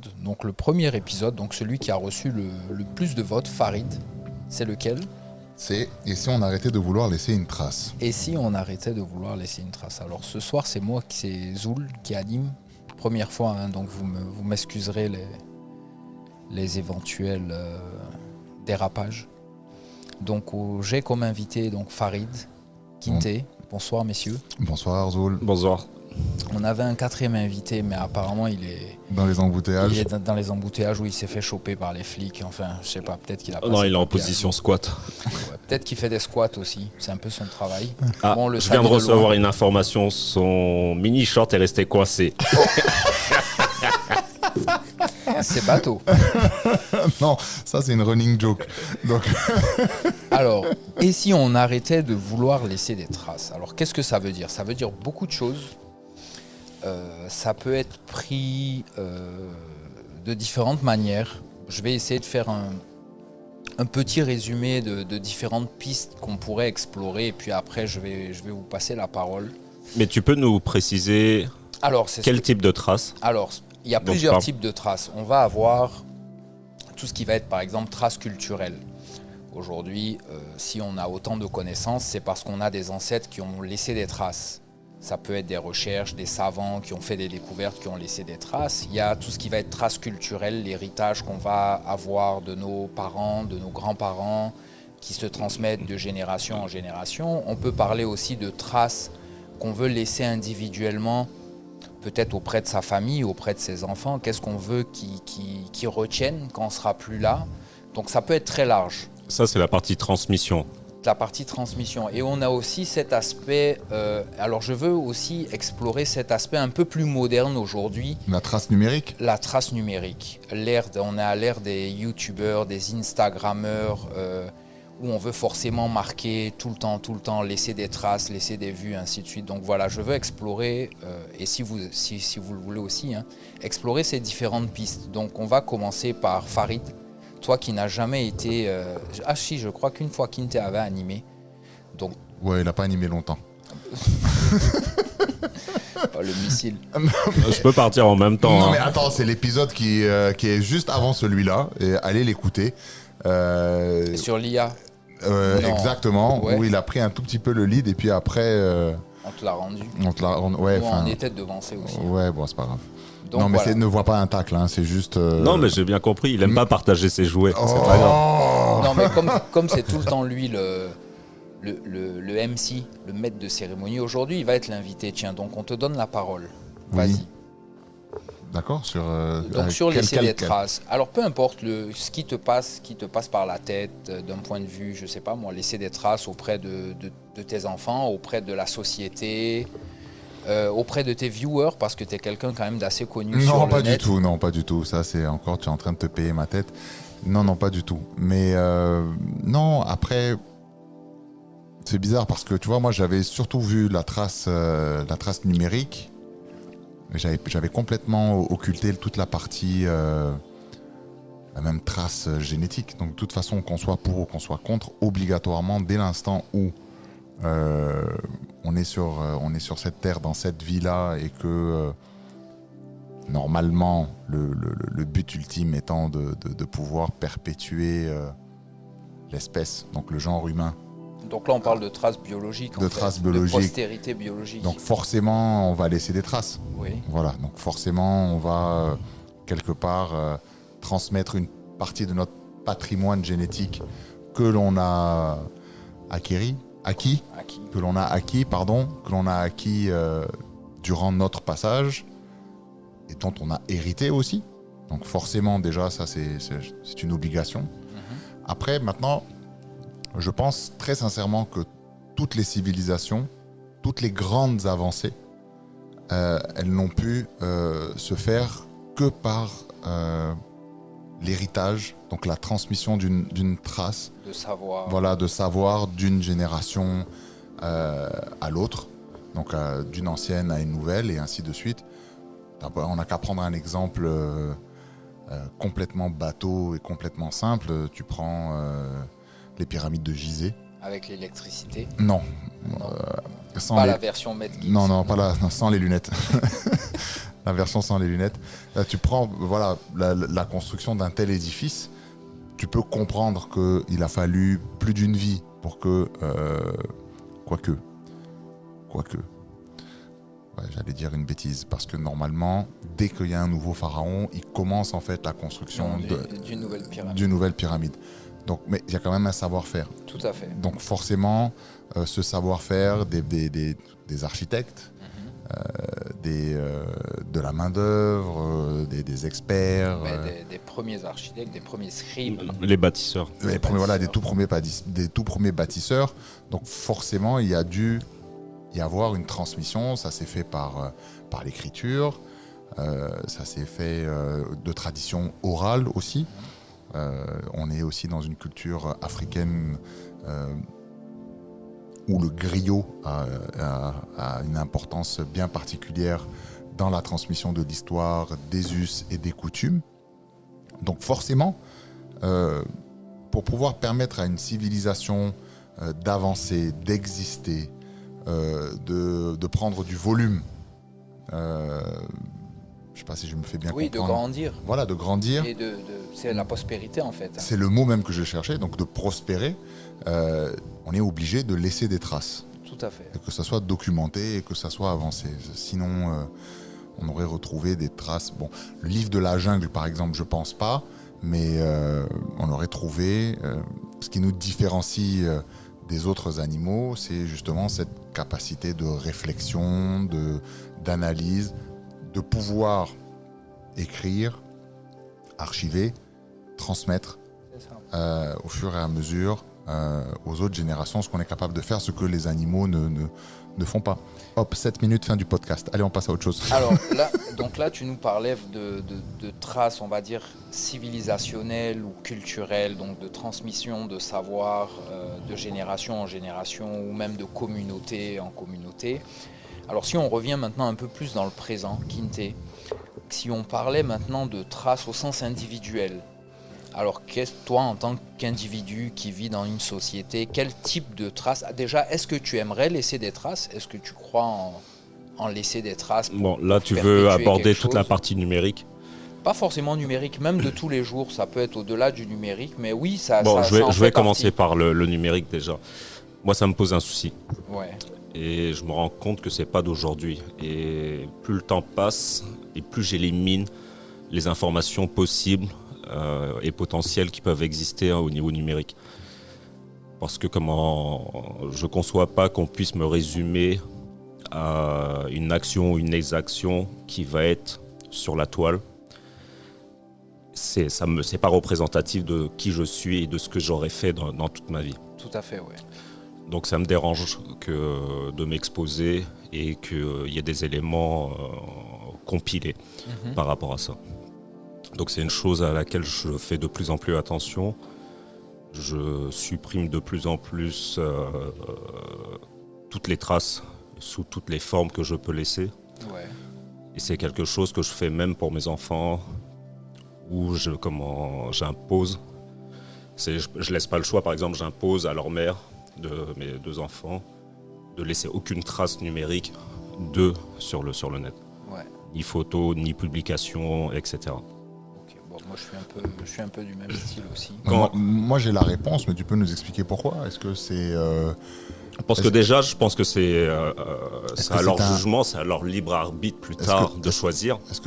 épisode. Donc le premier épisode, donc celui qui a reçu le plus de votes, Farid, c'est lequel ? C'est « Et si on arrêtait de vouloir laisser une trace ?» Et si on arrêtait de vouloir laisser une trace ? Alors ce soir, c'est Zoul qui anime. Première fois, hein, donc vous m'excuserez les éventuels dérapages. Donc j'ai comme invité donc Farid Kinte. Bonsoir messieurs. Bonsoir Zoul. Bonsoir. On avait un quatrième invité, mais apparemment il est dans les embouteillages. Il est dans les embouteillages où il s'est fait choper par les flics. Enfin, je sais pas, peut-être qu'il a. Non, il est en position squat. Ouais, peut-être qu'il fait des squats aussi. C'est un peu son travail. Ah, bon, je viens de recevoir une information. Son mini short est resté coincé. C'est bateau. Non, ça c'est une running joke. Donc... Alors, et si on arrêtait de vouloir laisser des traces ? Alors, qu'est-ce que ça veut dire ? Ça veut dire beaucoup de choses. Ça peut être pris de différentes manières. Je vais essayer de faire un petit résumé de différentes pistes qu'on pourrait explorer et puis après je vais vous passer la parole. Mais tu peux nous préciser quel type de traces ? Alors, il y a plusieurs types de traces. On va avoir tout ce qui va être par exemple traces culturelles. Aujourd'hui, si on a autant de connaissances, c'est parce qu'on a des ancêtres qui ont laissé des traces. Ça peut être des recherches, des savants qui ont fait des découvertes, qui ont laissé des traces. Il y a tout ce qui va être traces culturelles, l'héritage qu'on va avoir de nos parents, de nos grands-parents, qui se transmettent de génération en génération. On peut parler aussi de traces qu'on veut laisser individuellement, peut-être auprès de sa famille, auprès de ses enfants. Qu'est-ce qu'on veut qu'ils retiennent quand on ne sera plus là ? Donc ça peut être très large. Ça, c'est la partie transmission. La partie transmission. Et on a aussi cet aspect, alors je veux aussi explorer cet aspect un peu plus moderne aujourd'hui. La trace numérique ? La trace numérique. On est à l'ère des youtubeurs, des instagrammeurs, où on veut forcément marquer tout le temps, laisser des traces, laisser des vues, ainsi de suite. Donc voilà, je veux explorer, et si vous le voulez aussi, hein, explorer ces différentes pistes. Donc on va commencer par Farid. Toi qui n'as jamais été... Ah si, je crois qu'une fois Kinte avait animé. Donc... Ouais, il n'a pas animé longtemps. Le missile. Je peux partir en même temps. Non mais attends, c'est l'épisode qui est juste avant celui-là. Et allez l'écouter. Sur l'IA. Exactement, ouais. Où il a pris un tout petit peu le lead et puis après... On te l'a rendu. Ouais, on était devancé aussi. Ouais, bon, c'est pas grave. Donc, non, mais voilà. ne vois pas un tacle, hein, c'est juste... Non, mais j'ai bien compris, il aime pas partager ses jouets, c'est pas grave. Non, mais comme c'est tout le temps lui le MC, le maître de cérémonie, aujourd'hui il va être l'invité. Tiens, donc on te donne la parole. Vas-y. Oui. D'accord, donc sur laisser des traces. Alors peu importe ce qui te passe par la tête d'un point de vue, je sais pas moi, laisser des traces auprès de tes enfants, auprès de la société, auprès de tes viewers, parce que tu es quelqu'un quand même d'assez connu sur le net. Non, pas du tout. Ça, c'est encore, tu es en train de te payer ma tête. Non, pas du tout. Mais non, après, c'est bizarre parce que, tu vois, moi, j'avais surtout vu la trace numérique. J'avais complètement occulté toute la partie, la même trace génétique. Donc, de toute façon, qu'on soit pour ou qu'on soit contre, obligatoirement, dès l'instant où on est sur cette terre, dans cette vie-là, et que normalement, le but ultime étant de pouvoir perpétuer l'espèce, donc le genre humain. Donc là, on parle de traces biologiques, de postérité biologique. Donc forcément, on va laisser des traces. Oui. Voilà, donc forcément, on va quelque part transmettre une partie de notre patrimoine génétique que l'on a acquis durant notre passage et dont on a hérité aussi. Donc forcément, déjà, ça, c'est une obligation. Mm-hmm. Après, maintenant, je pense très sincèrement que toutes les civilisations, toutes les grandes avancées, elles n'ont pu se faire que par l'héritage, donc la transmission d'une trace. De savoir. Voilà, de savoir d'une génération à l'autre, donc d'une ancienne à une nouvelle et ainsi de suite. On n'a qu'à prendre un exemple complètement bateau et complètement simple. Tu prends les pyramides de Gizeh. Avec l'électricité ? Non. Pas la version Med Gibbs. Non, pas sans les lunettes. la version sans les lunettes. Là, tu prends voilà, la construction d'un tel édifice, tu peux comprendre qu'il a fallu plus d'une vie pour que... Quoique. Ouais, j'allais dire une bêtise, parce que normalement, dès qu'il y a un nouveau pharaon, il commence en fait la construction d'une nouvelle pyramide. Donc, mais il y a quand même un savoir-faire. Tout à fait. Donc forcément, ce savoir-faire des architectes, de la main-d'œuvre, des experts. Des premiers architectes, des premiers scribes. Les bâtisseurs. Voilà, des tout premiers bâtisseurs. Donc forcément, il y a dû y avoir une transmission. Ça s'est fait par l'écriture. Ça s'est fait de tradition orale aussi. On est aussi dans une culture africaine où le griot a une importance bien particulière dans la transmission de l'histoire, des us et des coutumes. Donc forcément, pour pouvoir permettre à une civilisation d'avancer, d'exister, de prendre du volume, je ne sais pas si je me fais bien comprendre. Oui, de grandir. Voilà, de grandir. Et c'est la prospérité en fait. C'est le mot même que je cherchais, donc de prospérer. On est obligé de laisser des traces. Tout à fait. Et que ça soit documenté et que ça soit avancé. Sinon, on aurait retrouvé des traces. Bon, le livre de la jungle, par exemple, je pense pas, mais on aurait trouvé ce qui nous différencie des autres animaux, c'est justement cette capacité de réflexion, d'analyse, de pouvoir écrire, archiver, transmettre au fur et à mesure aux autres générations ce qu'on est capable de faire, ce que les animaux ne font pas. Hop, 7 minutes, fin du podcast. Allez, on passe à autre chose. Alors là, tu nous parlais de traces, on va dire, civilisationnelles ou culturelles, donc de transmission de savoir de génération en génération ou même de communauté en communauté. Alors si on revient maintenant un peu plus dans le présent, Kinte, si on parlait maintenant de traces au sens individuel, alors toi en tant qu'individu qui vit dans une société, quel type de traces, déjà est-ce que tu aimerais laisser des traces? Est-ce que tu crois en laisser des traces? Bon, là tu veux aborder toute la partie numérique? Pas forcément numérique, même de tous les jours, ça peut être au-delà du numérique, mais oui, ça. Bon, ça, je vais commencer par le numérique déjà. Moi, ça me pose un souci. Ouais. Et je me rends compte que c'est pas d'aujourd'hui. Et plus le temps passe, et plus j'élimine les informations possibles et potentielles qui peuvent exister au niveau numérique. Parce que je conçois pas qu'on puisse me résumer à une action ou une exaction qui va être sur la toile. C'est pas représentatif de qui je suis et de ce que j'aurais fait dans toute ma vie. Tout à fait, oui. Donc ça me dérange de m'exposer et qu'il y ait des éléments compilés par rapport à ça. Donc c'est une chose à laquelle je fais de plus en plus attention. Je supprime de plus en plus toutes les traces sous toutes les formes que je peux laisser. Ouais. Et c'est quelque chose que je fais même pour mes enfants, où j'impose. Je laisse pas le choix, par exemple, j'impose à leur mère de mes 2 enfants de laisser aucune trace numérique d'eux sur le net. Ouais. Ni photos, ni publications, etc. Okay. Bon, moi je suis un peu du même style aussi. Moi j'ai la réponse, mais tu peux nous expliquer pourquoi? Est-ce que c'est... je pense que c'est à leur jugement, c'est à leur libre arbitre plus tard de choisir. Est-ce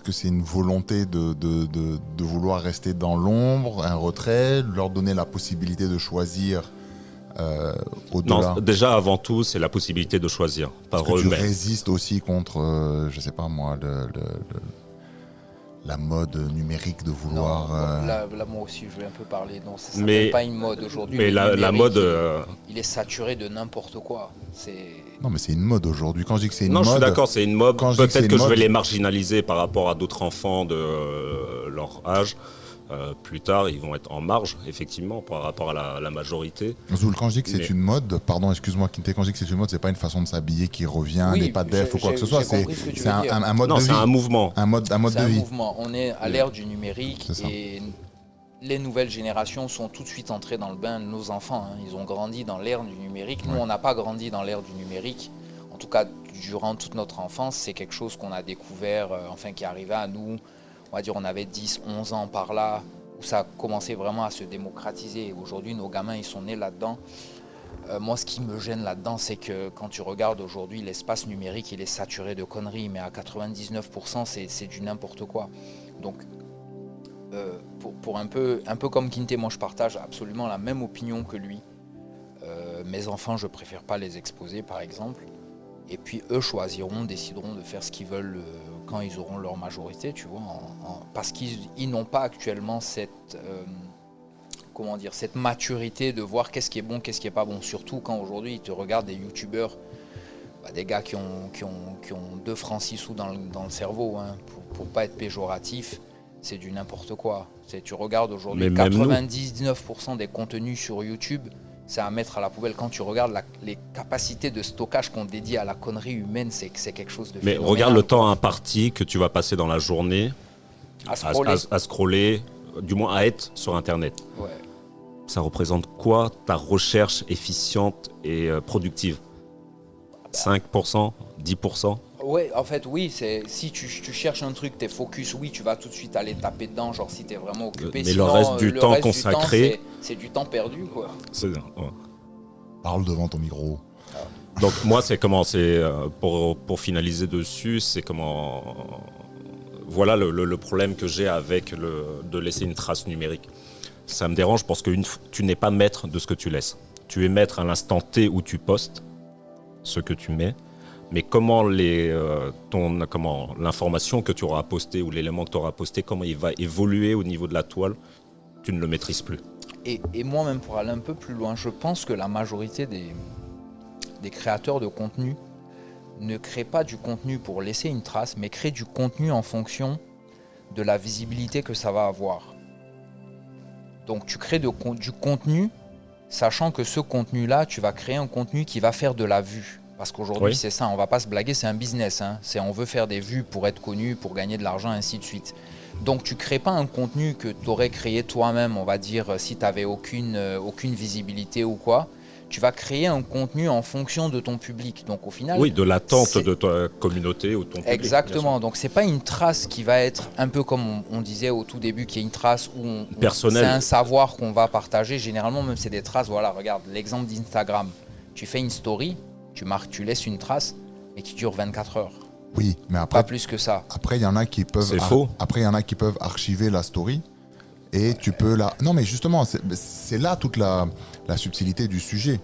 que c'est une volonté de vouloir rester dans l'ombre, un retrait, leur donner la possibilité de choisir au-delà? Non, déjà avant tout, c'est la possibilité de choisir par eux-mêmes. Tu résistes aussi contre, je sais pas moi, la mode numérique de vouloir... Non, là, moi aussi, je vais un peu parler. Non, ça s'appelle pas une mode aujourd'hui. Mais la mode... Il est saturé de n'importe quoi. Non, mais c'est une mode aujourd'hui. Quand je dis que c'est une mode... Non, je suis d'accord, c'est une mode. Peut-être que je vais les marginaliser par rapport à d'autres enfants de leur âge. Plus tard, ils vont être en marge, effectivement, par rapport à la majorité. Zoul, quand je dis que c'est une mode, pardon, excuse-moi, Kinte, quand je dis que c'est une mode, c'est pas une façon de s'habiller qui revient, des pas def ou quoi que ce soit. C'est un mode de vie. Non, c'est un mouvement. Un mode de vie. C'est un mouvement. On est à l'ère du numérique et les nouvelles générations sont tout de suite entrées dans le bain. Nos enfants, ils ont grandi dans l'ère du numérique. Nous, on n'a pas grandi dans l'ère du numérique. en tout cas durant toute notre enfance, c'est quelque chose qu'on a découvert, qui arrivait à nous, on va dire on avait 10, 11 ans par là, où ça a commencé vraiment à se démocratiser. Aujourd'hui, nos gamins, ils sont nés là-dedans. Moi, ce qui me gêne là-dedans, c'est que quand tu regardes aujourd'hui, l'espace numérique, il est saturé de conneries, mais à 99%, c'est du n'importe quoi. Donc, pour un peu comme Kinte, moi, je partage absolument la même opinion que lui. Mes enfants, je préfère pas les exposer, par exemple. Et puis, eux décideront de faire ce qu'ils veulent quand ils auront leur majorité, tu vois, parce qu'ils n'ont pas actuellement cette maturité de voir qu'est-ce qui est bon, qu'est-ce qui est pas bon. Surtout quand aujourd'hui ils te regardent des youtubeurs, des gars qui ont 2 francs 6 sous dans le cerveau, hein, pour pas être péjoratif, c'est du n'importe quoi. Tu regardes aujourd'hui 99% des contenus sur YouTube, c'est à mettre à la poubelle. Quand tu regardes les capacités de stockage qu'on dédie à la connerie humaine, c'est quelque chose de phénoménal. Mais regarde le temps imparti que tu vas passer dans la journée à scroller, du moins à être sur Internet. Ouais. Ça représente quoi ta recherche efficiente et productive ? 5%, 10%? Ouais, en fait, oui. Si tu cherches un truc, t'es focus, oui, tu vas tout de suite aller taper dedans, genre si t'es vraiment occupé. Mais sinon, le reste du temps consacré, c'est du temps perdu, quoi. Parle devant ton micro. Donc moi, c'est pour finaliser dessus, c'est comment... Voilà le problème que j'ai avec de laisser une trace numérique. Ça me dérange parce que tu n'es pas maître de ce que tu laisses. Tu es maître à l'instant T où tu postes ce que tu mets, mais comment l'information que tu auras postée ou l'élément que tu auras posté, comment il va évoluer au niveau de la toile, tu ne le maîtrises plus. Et moi, même pour aller un peu plus loin, je pense que la majorité des créateurs de contenu ne créent pas du contenu pour laisser une trace, mais créent du contenu en fonction de la visibilité que ça va avoir. Donc tu crées du contenu, sachant que ce contenu-là, tu vas créer un contenu qui va faire de la vue. Parce qu'aujourd'hui, c'est ça, on va pas se blaguer, c'est un business. Hein. On veut faire des vues pour être connu, pour gagner de l'argent, ainsi de suite. Donc tu ne crées pas un contenu que tu aurais créé toi-même, on va dire, si tu n'avais aucune visibilité ou quoi. Tu vas créer un contenu en fonction de ton public. Donc au final, oui, de l'attente de ta communauté ou de ton public. Exactement. Donc c'est pas une trace qui va être un peu comme on disait au tout début, qui est une trace où c'est un savoir qu'on va partager. Généralement, même c'est des traces. Voilà, regarde l'exemple d'Instagram. Tu fais une story, tu laisses une trace, mais qui dure 24 heures. Oui, mais après, pas plus que ça. Après, il y en a qui peuvent. C'est faux. Après, il y en a qui peuvent archiver la story. Et tu peux la... Non, mais justement, c'est là toute la subtilité du sujet.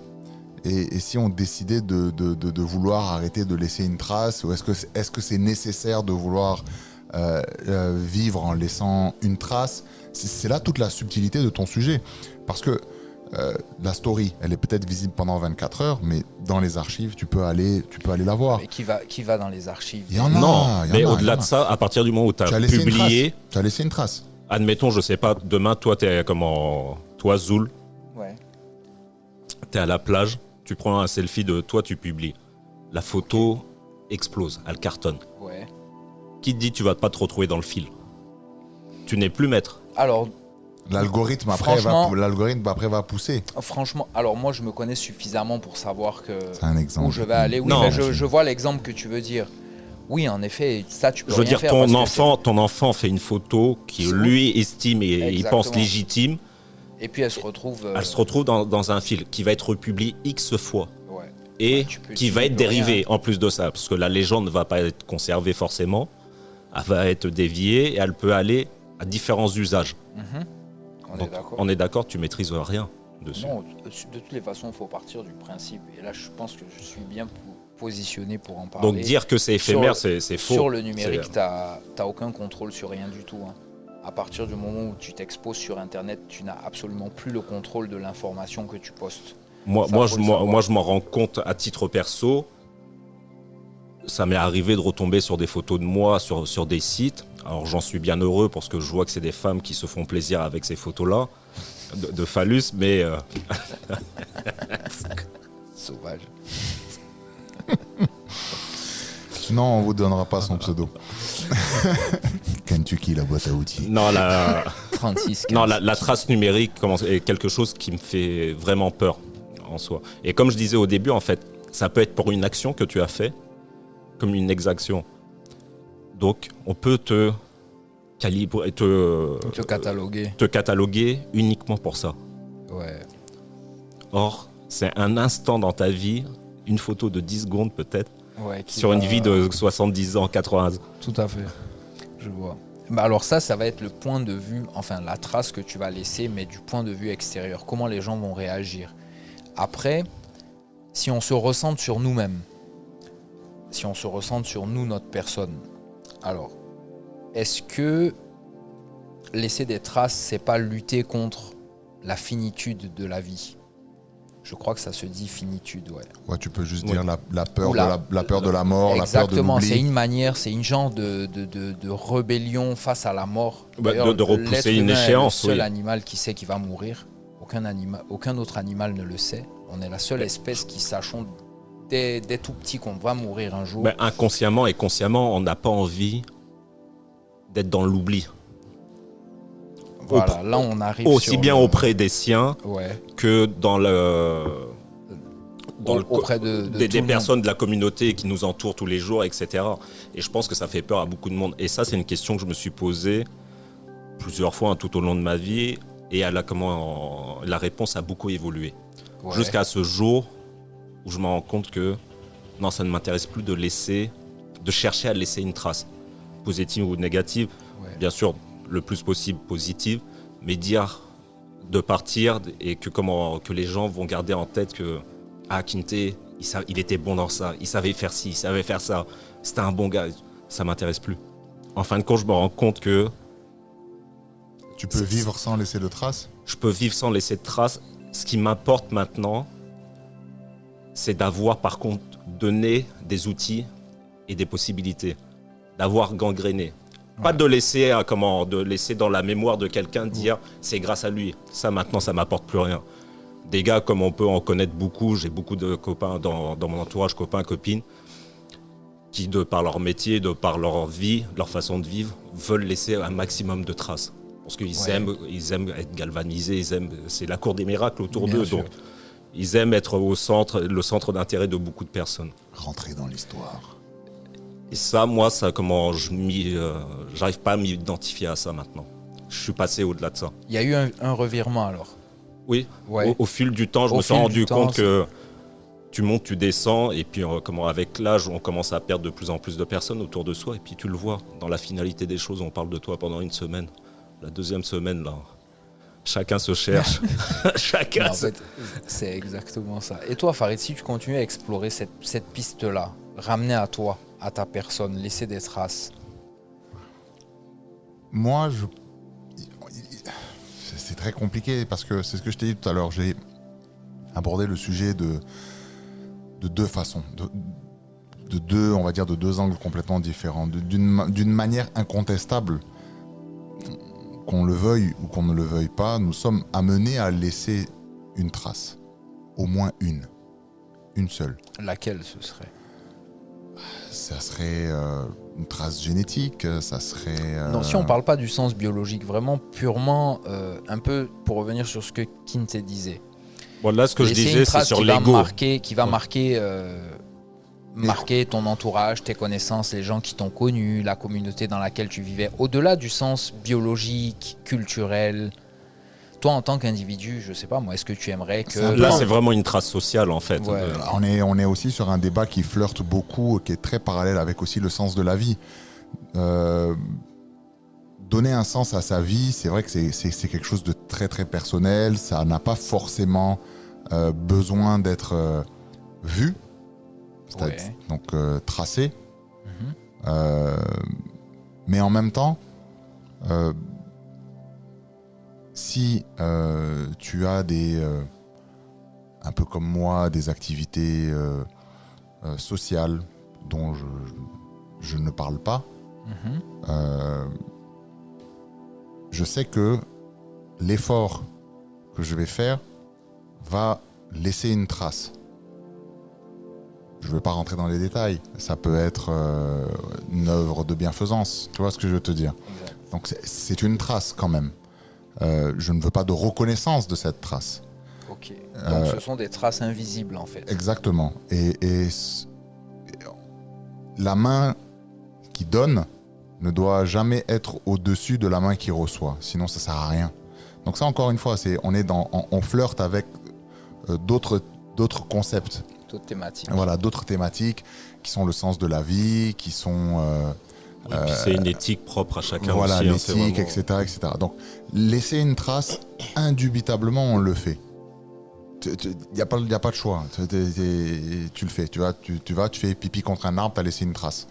Et si on décidait de vouloir arrêter de laisser une trace, ou est-ce que c'est nécessaire de vouloir vivre en laissant une trace? C'est là toute la subtilité de ton sujet. Parce que la story, elle est peut-être visible pendant 24 heures, mais dans les archives, tu peux aller la voir. Mais qui va dans les archives? Il y en a. Non, mais au-delà de ça, à partir du moment où tu as publié... Tu as laissé une trace. Admettons, je sais pas, demain, toi, toi, Zoul, ouais. T'es à la plage, tu prends un selfie de toi, tu publies. La photo explose, elle cartonne. Ouais. Qui te dit tu vas pas te retrouver dans le fil? Tu n'es plus maître. Alors, l'algorithme après va pousser. Franchement, alors moi je me connais suffisamment pour savoir c'est un exemple. Où je vais aller. Oui, non, mais je vois l'exemple que tu veux dire. Oui, en effet, ça tu peux rien faire. Je veux dire, ton enfant fait une photo qui lui estime et il pense légitime. Et puis elle se retrouve... Elle se retrouve dans un fil qui va être republié X fois. Ouais. Et qui va être dérivé en plus de ça. Parce que la légende ne va pas être conservée forcément. Elle va être déviée et elle peut aller à différents usages. Donc, on est d'accord, tu maîtrises rien dessus. Non, de toutes les façons, il faut partir du principe. Et là, je pense que je suis bien positionné pour en parler. Donc dire que c'est éphémère, c'est faux. Sur le numérique, tu n'as aucun contrôle sur rien du tout. Hein. À partir du moment où tu t'exposes sur Internet, tu n'as absolument plus le contrôle de l'information que tu postes. Moi, je m'en rends compte à titre perso. Ça m'est arrivé de retomber sur des photos de moi sur des sites. Alors j'en suis bien heureux parce que je vois que c'est des femmes qui se font plaisir avec ces photos-là de phallus, mais... Sauvage. Non, on vous donnera pas son pseudo. Kentucky, la boîte à outils. Non, 36. Non, la trace numérique est quelque chose qui me fait vraiment peur en soi. Et comme je disais au début, en fait, Ça peut être pour une action que tu as fait, comme une exaction. Donc, on peut te calibrer, te cataloguer uniquement pour ça. Ouais. Or, c'est un instant dans ta vie, une photo de 10 secondes peut-être, sur une vie de 70 ans, 80 ans. Tout à fait, je vois. Bah alors ça va être le point de vue, enfin la trace que tu vas laisser, mais du point de vue extérieur. Comment les gens vont réagir. Après, si on se ressente sur nous-mêmes, si on se ressente sur nous, notre personne, alors, est-ce que laisser des traces, c'est pas lutter contre la finitude de la vie ? Je crois que ça se dit finitude, ouais. Ouais, tu peux juste dire la peur, la peur de la mort, la peur de l'oubli. Exactement, c'est une manière, c'est une genre de rébellion face à la mort. De repousser une échéance. C'est le seul animal qui sait qu'il va mourir. Aucun autre animal ne le sait. On est la seule espèce qui sachons dès tout petit qu'on va mourir un jour. Inconsciemment et consciemment, on n'a pas envie d'être dans l'oubli. Voilà, là on arrive aussi bien auprès des siens que dans auprès des personnes de la communauté qui nous entourent tous les jours, etc. Et je pense que ça fait peur à beaucoup de monde. Et ça, c'est une question que je me suis posée plusieurs fois tout au long de ma vie. Et la réponse a beaucoup évolué. Ouais. Jusqu'à ce jour où je me rends compte que non, ça ne m'intéresse plus de chercher à laisser une trace, positive ou négative. Ouais. Bien sûr, le plus possible positive, mais dire de partir et que les gens vont garder en tête que Kinte, il était bon dans ça, il savait faire ci, il savait faire ça, c'était un bon gars, ça m'intéresse plus. En fin de compte, je me rends compte que tu peux vivre sans laisser de traces. Je peux vivre sans laisser de traces. Ce qui m'importe maintenant, c'est d'avoir par contre donné des outils et des possibilités, d'avoir gangréné. Pas de laisser, de laisser dans la mémoire de quelqu'un dire c'est grâce à lui. Ça maintenant, ça m'apporte plus rien. Des gars comme on peut en connaître beaucoup, j'ai beaucoup de copains dans mon entourage, copains, copines, qui de par leur métier, de par leur vie, leur façon de vivre, veulent laisser un maximum de traces. Parce qu'ils aiment être galvanisés, c'est la cour des miracles autour d'eux. Donc ils aiment être le centre d'intérêt de beaucoup de personnes. Rentrer dans l'histoire. Et ça, moi, j'arrive pas à m'identifier à ça maintenant. Je suis passé au-delà de ça. Il y a eu un revirement alors. Oui, au fil du temps, je me suis rendu compte que tu montes, tu descends, et puis avec l'âge, on commence à perdre de plus en plus de personnes autour de soi, et puis tu le vois, dans la finalité des choses, on parle de toi pendant une semaine. La deuxième semaine, là, chacun se cherche. En fait, c'est exactement ça. Et toi, Farid, si tu continues à explorer cette piste-là, ramener à toi, à ta personne, laisser des traces. Moi, c'est très compliqué parce que c'est ce que je t'ai dit tout à l'heure. J'ai abordé le sujet de deux façons, de deux angles complètement différents. D'une manière incontestable, qu'on le veuille ou qu'on ne le veuille pas, nous sommes amenés à laisser une trace. Au moins une seule. Laquelle ce serait ? Ça serait une trace génétique, ça serait... Non, si on ne parle pas du sens biologique, vraiment purement, un peu pour revenir sur ce que Kinte disait. Bon, là, ce que je disais, c'est sur l'ego. Qui va marquer ton entourage, tes connaissances, les gens qui t'ont connu, la communauté dans laquelle tu vivais. Au-delà du sens biologique, culturel, toi, en tant qu'individu, je sais pas, moi, est-ce que tu aimerais que... Là, c'est vraiment une trace sociale, en fait. Ouais. On est aussi sur un débat qui flirte beaucoup, qui est très parallèle avec aussi le sens de la vie. Donner un sens à sa vie, c'est vrai que c'est quelque chose de très, très personnel. Ça n'a pas forcément besoin d'être vu, donc tracé. Mais en même temps... si tu as un peu comme moi, des activités sociales dont je ne parle pas, je sais que l'effort que je vais faire va laisser une trace. Je ne vais pas rentrer dans les détails. Ça peut être une œuvre de bienfaisance. Tu vois ce que je veux te dire ? Donc c'est une trace quand même. Je ne veux pas de reconnaissance de cette trace. Ok. Donc ce sont des traces invisibles en fait. Exactement. Et la main qui donne ne doit jamais être au-dessus de la main qui reçoit. Sinon, ça sert à rien. Donc ça, encore une fois, on flirte avec d'autres concepts. D'autres thématiques. Voilà, d'autres thématiques qui sont le sens de la vie, qui sont... Et puis c'est une éthique propre à chacun voilà, aussi. l'éthique, Vraiment... etc. Donc, laisser une trace, indubitablement, on le fait. Il n'y a pas de choix. Tu le fais. Tu fais pipi contre un arbre, tu as laissé une trace.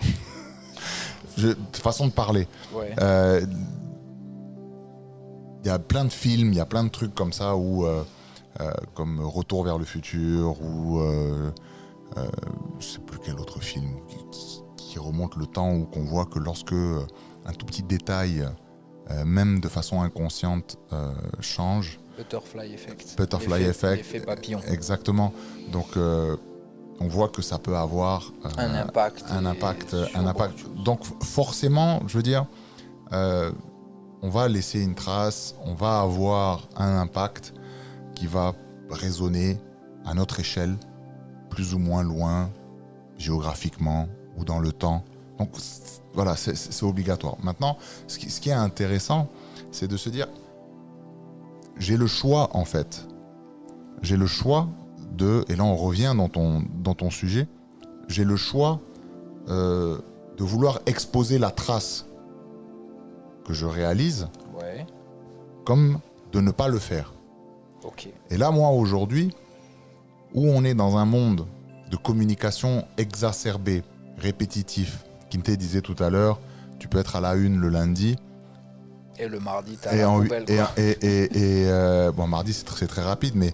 Façon de parler. Ouais. Il y a plein de films, il y a plein de trucs comme ça, comme Retour vers le futur, ou je ne sais plus quel autre film qui remonte le temps, où qu'on voit que lorsque un tout petit détail, même de façon inconsciente, change. Butterfly effect. Butterfly effect. L'effet papillon. Exactement. Donc, on voit que ça peut avoir un impact. Donc, forcément, je veux dire, on va laisser une trace, on va avoir un impact qui va résonner à notre échelle, plus ou moins loin, géographiquement ou dans le temps. Donc, voilà, c'est obligatoire. Maintenant, ce qui est intéressant, c'est de se dire, j'ai le choix, en fait. J'ai le choix et là on revient dans ton sujet, j'ai le choix de vouloir exposer la trace que je réalise, ouais, comme de ne pas le faire. Okay. Et là, moi, aujourd'hui, où on est dans un monde de communication exacerbée, répétitif, Kinte disait tout à l'heure, tu peux être à la une le lundi, et le mardi, t'as la poubelle. Bon, mardi, c'est très rapide, mais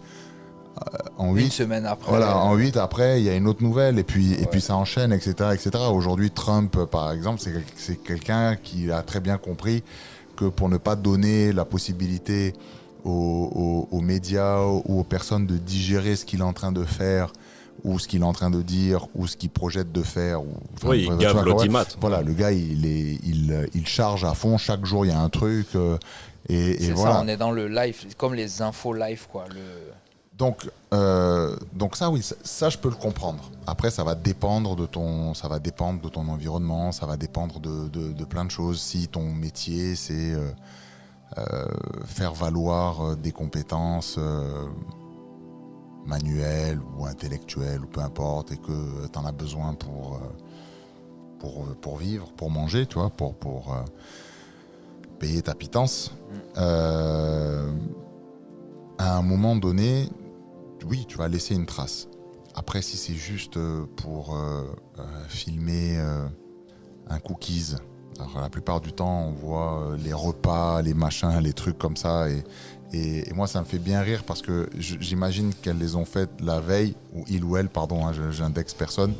en 8 semaines après. Voilà, en 8 après, il y a une autre nouvelle, et puis ça enchaîne, etc., etc. Aujourd'hui, Trump, par exemple, c'est quelqu'un qui a très bien compris que pour ne pas donner la possibilité aux médias ou aux personnes de digérer ce qu'il est en train de faire, ou ce qu'il est en train de dire, ou ce qu'il projette de faire. Oui, il gave l'audimat. Voilà, le gars, il charge à fond, chaque jour il y a un truc. Et voilà. Ça, on est dans le live, comme les infos live, quoi. Donc ça, oui, ça je peux le comprendre. Après, ça va dépendre de ton environnement, ça va dépendre de plein de choses. Si ton métier, c'est faire valoir des compétences manuelles ou intellectuelles, ou peu importe, et que tu en as besoin pour vivre, pour manger, tu vois, pour payer ta pitance, à un moment donné, oui, tu vas laisser une trace. Après, si c'est juste pour filmer un cookies, alors la plupart du temps, on voit les repas, les machins, les trucs comme ça, et moi, ça me fait bien rire parce que j'imagine qu'elles les ont faites la veille, ou il ou elle, pardon, hein, j'indexe personne,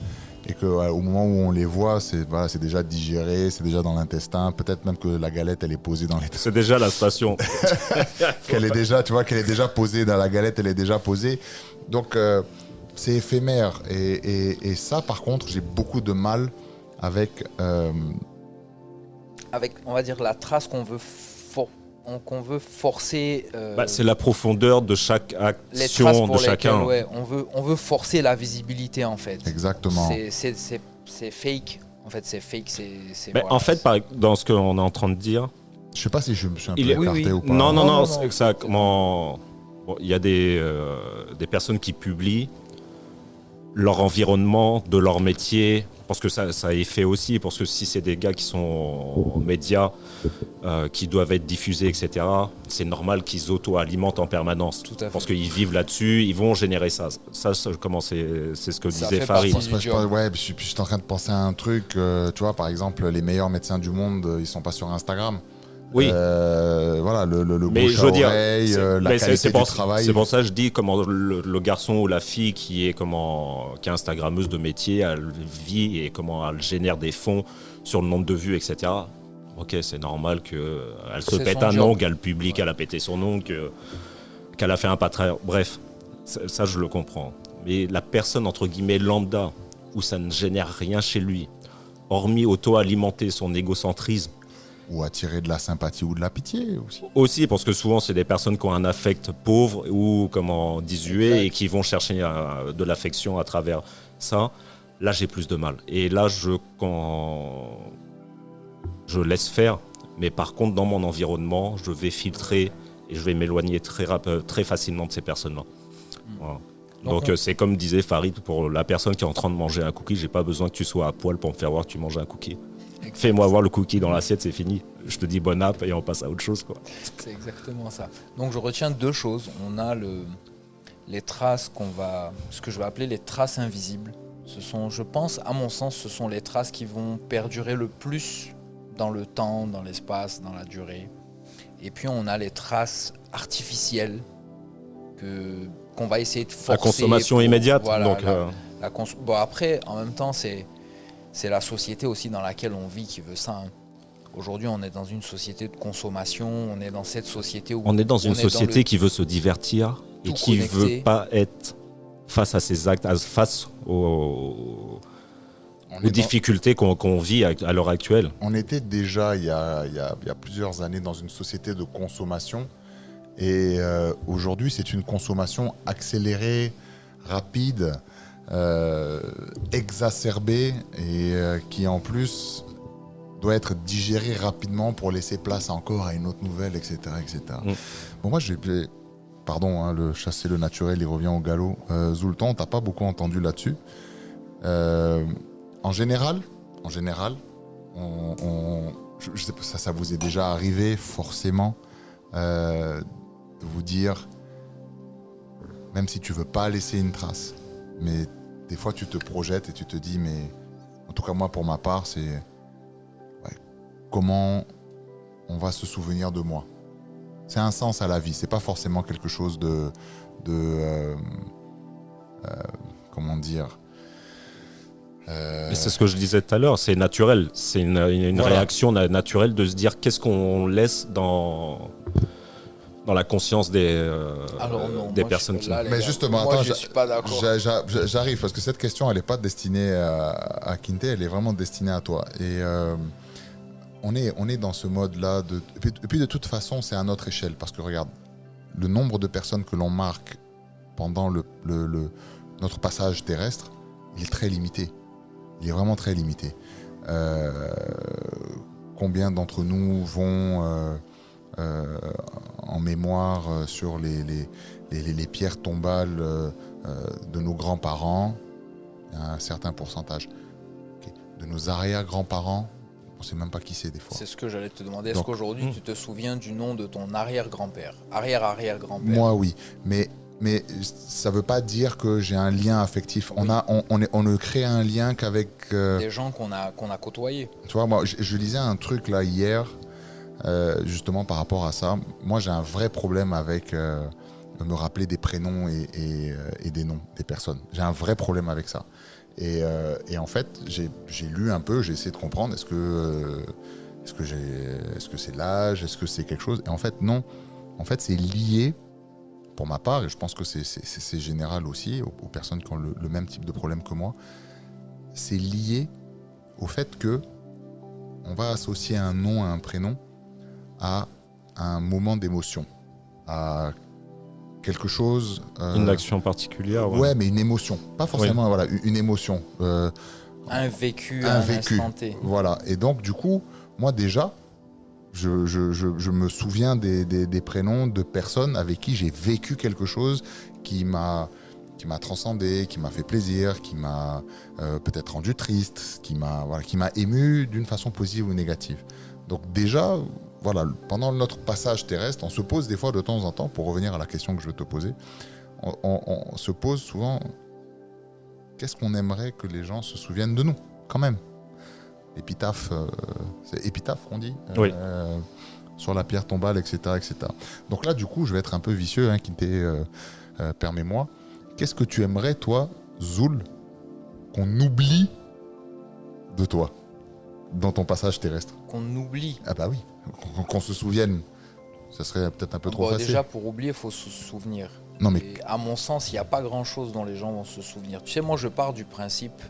et qu'au moment où on les voit, c'est déjà digéré, c'est déjà dans l'intestin, peut-être même que la galette, elle est posée dans les... C'est déjà la station. qu'elle est déjà posée dans la galette, elle est déjà posée. Donc, c'est éphémère. Et ça, par contre, j'ai beaucoup de mal avec... Avec, on va dire, la trace qu'on veut forcer... c'est la profondeur de chaque action de chacun. Ouais, on veut forcer la visibilité, en fait. Exactement. C'est fake. En fait, c'est fake. Voilà. En fait, dans ce qu'on est en train de dire... Je sais pas si je me suis un peu écarté ou pas. Non. C'est que ça, comment... Bon, il y a des personnes qui publient leur environnement, de leur métier, parce que ça est fait aussi, parce que si c'est des gars qui sont en médias, qui doivent être diffusés, etc., c'est normal qu'ils auto-alimentent en permanence. Tout à fait. Parce qu'ils vivent là-dessus, ils vont générer ça. C'est ce que disait Farid. Ouais, je suis en train de penser à un truc, tu vois, par exemple, les meilleurs médecins du monde, ils sont pas sur Instagram. Oui. Voilà, le bouche à oreille, la qualité du travail. C'est pour ça que je dis comment le garçon ou la fille qui est Instagrammeuse de métier, elle vit et comment elle génère des fonds sur le nombre de vues, etc. Ok, c'est normal qu'elle se pète un ongle, elle publie qu'elle a pété son ongle, qu'elle a fait un pas très... Bref, ça je le comprends. Mais la personne, entre guillemets, lambda, où ça ne génère rien chez lui, hormis auto-alimenter son égocentrisme ou attirer de la sympathie ou de la pitié aussi. Aussi, parce que souvent, c'est des personnes qui ont un affect pauvre ou, comment, désuet et qui vont chercher de l'affection à travers ça. Là, j'ai plus de mal. Et là, quand je laisse faire, mais par contre, dans mon environnement, je vais filtrer et je vais m'éloigner très facilement de ces personnes-là. Voilà. Donc, c'est comme disait Farid, pour la personne qui est en train de manger un cookie, j'ai pas besoin que tu sois à poil pour me faire voir que tu manges un cookie. Fais-moi voir le cookie dans l'assiette, c'est fini. Je te dis bon app et on passe à autre chose, quoi. C'est exactement ça. Donc je retiens deux choses. On a les traces ce que je vais appeler les traces invisibles. Ce sont, je pense, à mon sens, ce sont les traces qui vont perdurer le plus dans le temps, dans l'espace, dans la durée. Et puis on a les traces artificielles qu'on va essayer de forcer. La consommation immédiate. Voilà, donc, bon, après, en même temps, c'est la société aussi dans laquelle on vit qui veut ça. Hein. Aujourd'hui, on est dans une société de consommation, on est dans cette société où... On est dans une société qui veut se divertir et qui ne veut pas être face à ses actes, face aux difficultés qu'on vit à l'heure actuelle. On était déjà, il y a plusieurs années, dans une société de consommation. Et aujourd'hui, c'est une consommation accélérée, rapide, exacerbée et qui en plus doit être digérée rapidement pour laisser place encore à une autre nouvelle, etc. etc. Bon, moi, pardon, hein, le chasser le naturel, il revient au galop. Zoultan, t'as pas beaucoup entendu là-dessus. En général, je sais pas, ça vous est déjà arrivé forcément de vous dire, même si tu veux pas laisser une trace, mais des fois tu te projettes et tu te dis, mais en tout cas moi pour ma part, c'est comment on va se souvenir de moi. C'est un sens à la vie, c'est pas forcément quelque chose de comment dire. Mais c'est ce que je disais tout à l'heure, c'est naturel, c'est une réaction naturelle de se dire qu'est-ce qu'on laisse dans la conscience des personnes qui... Mais justement, moi, attends, je suis pas d'accord. J'arrive parce que cette question, elle n'est pas destinée à Kinte, elle est vraiment destinée à toi. Et on est dans ce mode-là. Et puis de toute façon, c'est à notre échelle. Parce que regarde, le nombre de personnes que l'on marque pendant notre passage terrestre, il est très limité. Il est vraiment très limité. Combien d'entre nous vont en mémoire sur les pierres tombales de nos grands-parents, un certain pourcentage. Okay. De nos arrière-grands-parents, on ne sait même pas qui c'est des fois. C'est ce que j'allais te demander. Est-ce qu'aujourd'hui, tu te souviens du nom de ton arrière-grand-père, arrière-arrière-grand-père? Moi, oui. Mais ça ne veut pas dire que j'ai un lien affectif. Oui. On ne crée un lien qu'avec... des gens qu'on a côtoyés. Tu vois, moi, je lisais un truc là hier, justement par rapport à ça. Moi, j'ai un vrai problème avec me rappeler des prénoms et des noms des personnes. J'ai un vrai problème avec ça. Et en fait, j'ai lu un peu, j'ai essayé de comprendre. Est-ce que c'est l'âge? Est-ce que c'est quelque chose? Et en fait, non. En fait, c'est lié... Pour ma part, et je pense que c'est général aussi aux personnes qui ont le même type de problème que moi, c'est lié au fait que on va associer un nom à un prénom à un moment d'émotion, à quelque chose... une action particulière. Ouais, mais une émotion. Pas forcément une émotion. Un vécu, un instant T. Voilà. Et donc, du coup, moi déjà... Je me souviens des prénoms de personnes avec qui j'ai vécu quelque chose qui m'a transcendé, qui m'a fait plaisir, qui m'a peut-être rendu triste, qui m'a ému d'une façon positive ou négative. Donc déjà, voilà, pendant notre passage terrestre, on se pose des fois de temps en temps, pour revenir à la question que je vais te poser, on se pose souvent, qu'est-ce qu'on aimerait que les gens se souviennent de nous, quand même. Épitaphe, c'est épitaphe qu'on dit, oui. Sur la pierre tombale, etc., etc. Donc là, du coup, je vais être un peu vicieux, hein, permets-moi. Qu'est-ce que tu aimerais, toi, Zoul, qu'on oublie de toi, dans ton passage terrestre? Qu'on oublie? Ah bah oui, qu'on se souvienne. Ça serait peut-être un peu trop facile. Déjà, pour oublier, il faut se souvenir. Non, mais... Et à mon sens, il n'y a pas grand-chose dont les gens vont se souvenir. Tu sais, moi, je pars du principe...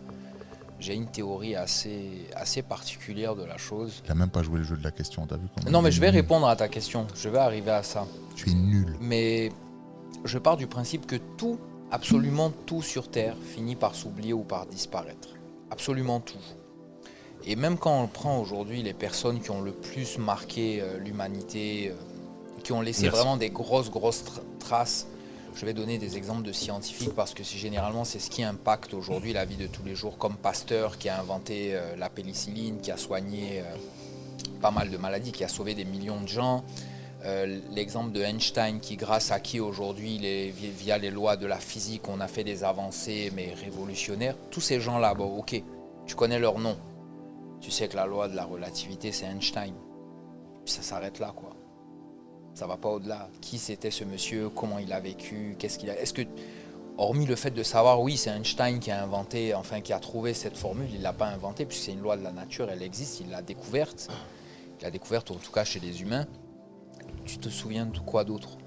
j'ai une théorie assez particulière de la chose. Il n'a même pas joué le jeu de la question, t'as vu comment Non, mais je vais répondre à ta question. Je vais arriver à ça. Tu es nul. Mais je pars du principe que tout, absolument tout sur Terre, finit par s'oublier ou par disparaître. Absolument tout. Et même quand on prend aujourd'hui les personnes qui ont le plus marqué l'humanité, qui ont laissé vraiment des grosses traces, je vais donner des exemples de scientifiques parce que généralement c'est ce qui impacte aujourd'hui la vie de tous les jours, comme Pasteur qui a inventé la pénicilline, qui a soigné pas mal de maladies, qui a sauvé des millions de gens. L'exemple de Einstein grâce à qui aujourd'hui, via les lois de la physique, on a fait des avancées mais révolutionnaires. Tous ces gens-là, bon ok, tu connais leur nom. Tu sais que la loi de la relativité, c'est Einstein. Puis ça s'arrête là, quoi. Ça va pas au-delà. Qui c'était ce monsieur? Comment il a vécu? Qu'est-ce qu'il a... Est-ce que, hormis le fait de savoir, oui, c'est Einstein qui a inventé, enfin qui a trouvé cette formule, il l'a pas inventée puisque c'est une loi de la nature, elle existe, il l'a découverte. Il l'a découverte en tout cas chez les humains. Tu te souviens de quoi d'autre?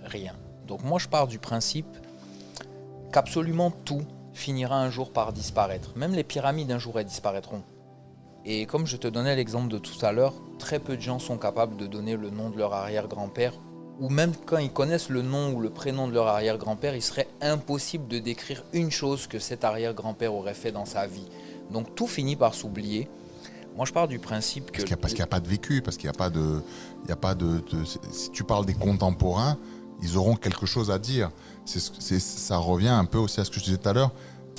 Rien. Donc moi je pars du principe qu'absolument tout finira un jour par disparaître. Même les pyramides un jour elles disparaîtront. Et comme je te donnais l'exemple de tout à l'heure, très peu de gens sont capables de donner le nom de leur arrière-grand-père, ou même quand ils connaissent le nom ou le prénom de leur arrière-grand-père, il serait impossible de décrire une chose que cet arrière-grand-père aurait fait dans sa vie. Donc tout finit par s'oublier. Moi je pars du principe que... Parce qu'il n'y a pas de vécu, parce qu'il n'y a pas de... Si tu parles des contemporains, ils auront quelque chose à dire. Ça revient un peu aussi à ce que je disais tout à l'heure.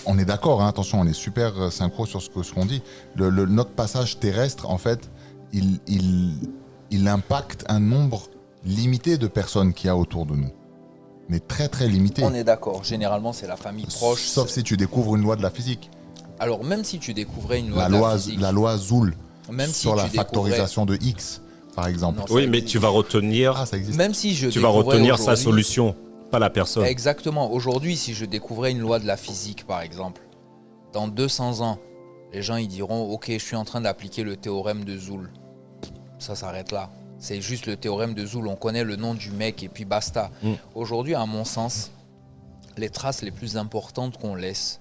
On est d'accord, hein, attention, on est super synchro sur ce qu'on dit. Notre passage terrestre, en fait, il impacte un nombre limité de personnes qu'il y a autour de nous. Mais très très limité. On est d'accord, généralement c'est la famille proche. Sauf si tu découvres une loi de la physique. Alors même si tu découvrais une loi de la physique... La loi Joule, même sur la factorisation de X, par exemple. Non, oui, mais tu vas retenir... ça existe. Même si tu vas retenir sa solution, pas la personne. Exactement. Aujourd'hui, si je découvrais une loi de la physique, par exemple, dans 200 ans, les gens ils diront « Ok, je suis en train d'appliquer le théorème de Joule ». Ça s'arrête là. C'est juste le théorème de Joule. On connaît le nom du mec et puis basta. Aujourd'hui, à mon sens, les traces les plus importantes qu'on laisse,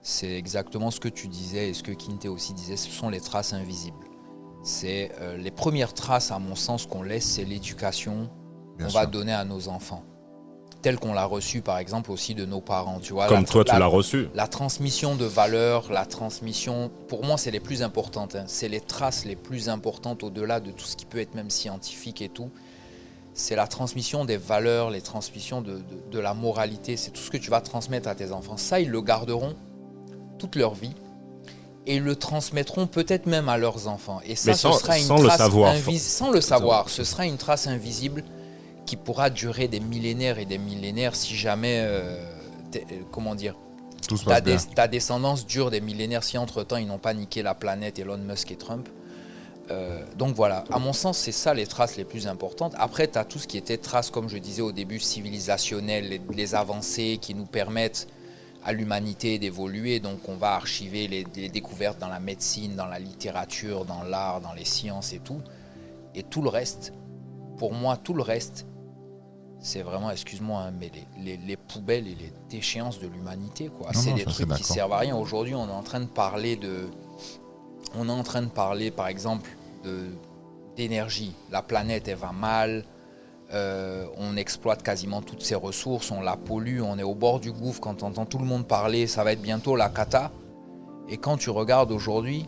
c'est exactement ce que tu disais et ce que Kinte aussi disait, ce sont les traces invisibles. C'est les premières traces, à mon sens, qu'on laisse, c'est l'éducation qu'on va donner à nos enfants. Telle qu'on l'a reçue, par exemple, aussi de nos parents. Tu vois, comme toi, tu l'as reçue. La transmission de valeurs, la transmission, pour moi, c'est les plus importantes. Hein. C'est les traces les plus importantes au-delà de tout ce qui peut être même scientifique et tout. C'est la transmission des valeurs, les transmissions de la moralité. C'est tout ce que tu vas transmettre à tes enfants. Ça, ils le garderont toute leur vie et ils le transmettront peut-être même à leurs enfants. Et ça, ce sera une trace invisible. Sans le savoir, ce sera une trace invisible qui pourra durer des millénaires et des millénaires si jamais, ta descendance dure des millénaires si entre-temps ils n'ont pas niqué la planète, Elon Musk et Trump. Donc voilà, à mon sens, c'est ça les traces les plus importantes. Après, tu as tout ce qui était traces, comme je disais au début, civilisationnelles, les avancées qui nous permettent à l'humanité d'évoluer. Donc on va archiver les découvertes dans la médecine, dans la littérature, dans l'art, dans les sciences et tout. Et tout le reste, pour moi, tout le reste, c'est vraiment, excuse-moi, hein, mais les poubelles et les déchéances de l'humanité, quoi. C'est des trucs qui servent à rien. Aujourd'hui, on est en train de parler par exemple, d'énergie. La planète, elle va mal. On exploite quasiment toutes ses ressources. On la pollue. On est au bord du gouffre. Quand on entend tout le monde parler, ça va être bientôt la cata. Et quand tu regardes aujourd'hui,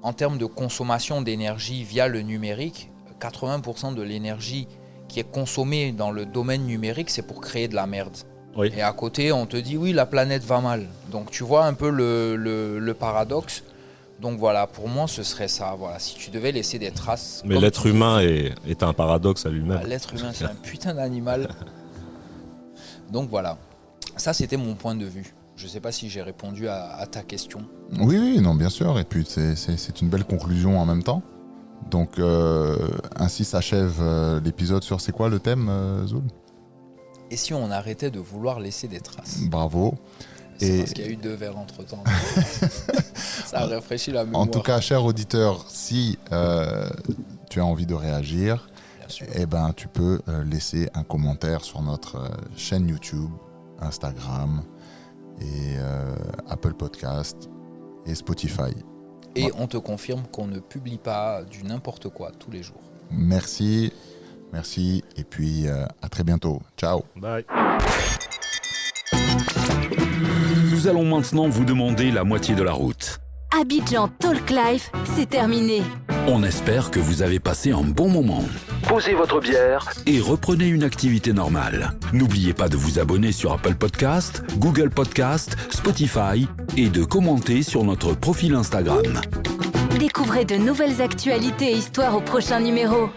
en termes de consommation d'énergie via le numérique, 80% de l'énergie qui est consommée dans le domaine numérique, c'est pour créer de la merde. Oui. Et à côté, on te dit, oui, la planète va mal. Donc tu vois un peu le paradoxe. Donc voilà, pour moi, ce serait ça. Voilà, si tu devais laisser des traces... Mais l'être humain est un paradoxe à lui-même. L'être humain, c'est un putain d'animal. Donc voilà, ça c'était mon point de vue. Je ne sais pas si j'ai répondu à ta question. Oui, non, bien sûr. Et puis c'est une belle conclusion en même temps. Donc ainsi s'achève l'épisode sur c'est quoi le thème, Zoul ? Et si on arrêtait de vouloir laisser des traces ? Bravo. C'est parce qu'il y a eu 2 verres entre-temps. Ça a rafraîchi la mémoire. En tout cas, cher auditeur, si tu as envie de réagir, eh ben, tu peux laisser un commentaire sur notre chaîne YouTube, Instagram et Apple Podcast. et Spotify. Et on te confirme qu'on ne publie pas du n'importe quoi tous les jours. Merci, et puis à très bientôt. Ciao. Bye. Nous allons maintenant vous demander la moitié de la route. Abidjan Talk Life, c'est terminé. On espère que vous avez passé un bon moment. Posez votre bière et reprenez une activité normale. N'oubliez pas de vous abonner sur Apple Podcast, Google Podcast, Spotify et de commenter sur notre profil Instagram. Découvrez de nouvelles actualités et histoires au prochain numéro.